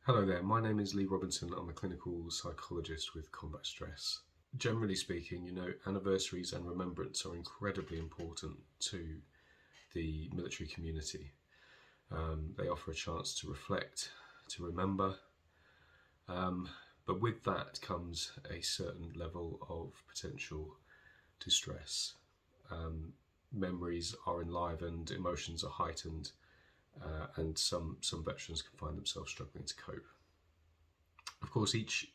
Hello there, my name is Lee Robinson. I'm a clinical psychologist with Combat Stress. Generally speaking, anniversaries and remembrance are incredibly important to the military community. They offer a chance to reflect, to remember, but with that comes a certain level of potential distress. Memories are enlivened, emotions are heightened, and some veterans can find themselves struggling to cope. Of course, each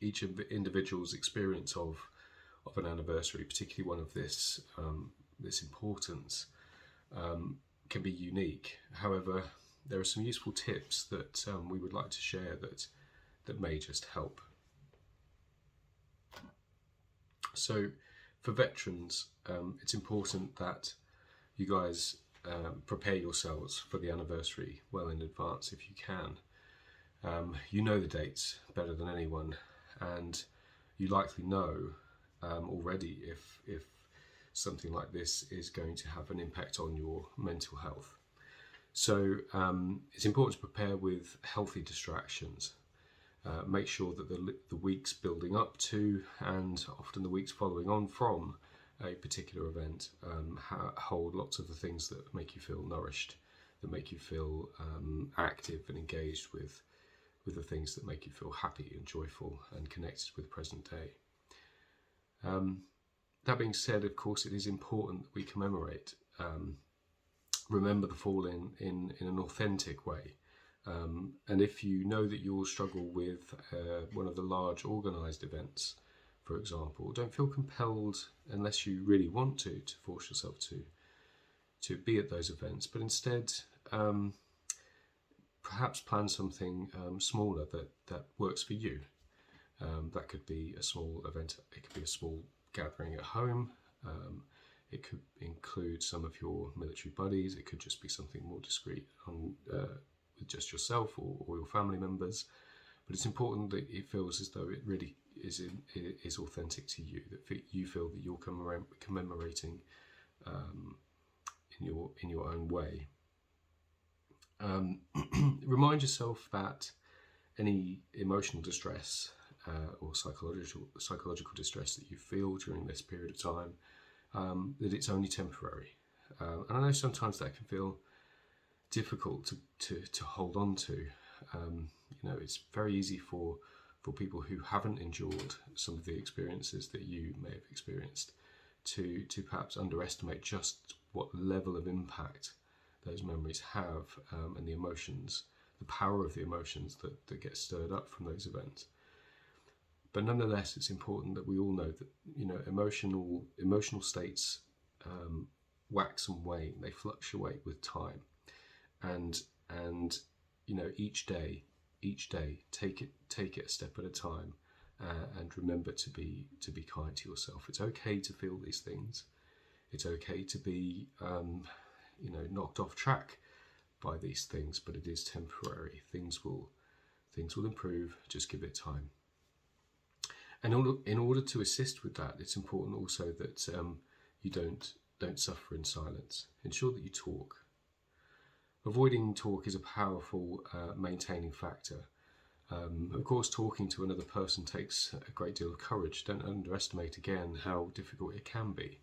individual's experience of an anniversary, particularly one of this importance, can be unique. However, there are some useful tips that we would like to share that may just help. So, for veterans, it's important that you guys prepare yourselves for the anniversary well in advance if you can. You know the dates better than anyone, and you likely know already if something like this is going to have an impact on your mental health. So it's important to prepare with healthy distractions. Make sure that the weeks building up to, and often the weeks following on from, a particular event hold lots of the things that make you feel nourished, that make you feel active and engaged with the things that make you feel happy and joyful and connected with the present day. That being said, of course, it is important that we commemorate, remember the fallen in an authentic way. And if you know that you'll struggle with one of the large organised events, for example, don't feel compelled, unless you really want to force yourself to be at those events, but instead perhaps plan something smaller that works for you. That could be a small event, it could be a small gathering at home, it could include some of your military buddies, it could just be something more discreet with just yourself or your family members. But it's important that it feels as though it really is authentic to you, that you feel that you're commemorating in your own way. Remind yourself that any emotional distress or psychological distress that you feel during this period of time, that it's only temporary. And I know sometimes that can feel difficult to hold on to. It's very easy for people who haven't endured some of the experiences that you may have experienced to perhaps underestimate just what level of impact those memories have, and the emotions, the power of the emotions that get stirred up from those events. But nonetheless, it's important that we all know that emotional states wax and wane, they fluctuate with time, and each day take it a step at a time, and remember to be kind to yourself. It's okay to feel these things. It's okay to be knocked off track by these things, but it is temporary. Things will improve. Just give it time. And in order to assist with that, it's important also that you don't suffer in silence. Ensure that you talk. Avoiding talk is a powerful maintaining factor. Of course, talking to another person takes a great deal of courage. Don't underestimate again how difficult it can be.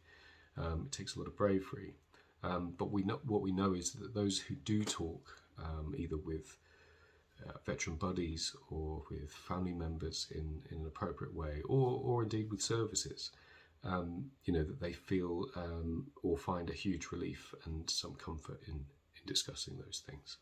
It takes a lot of bravery. But what we know is that those who do talk, either with veteran buddies or with family members in an appropriate way, or indeed with services, that they feel or find a huge relief and some comfort in discussing those things.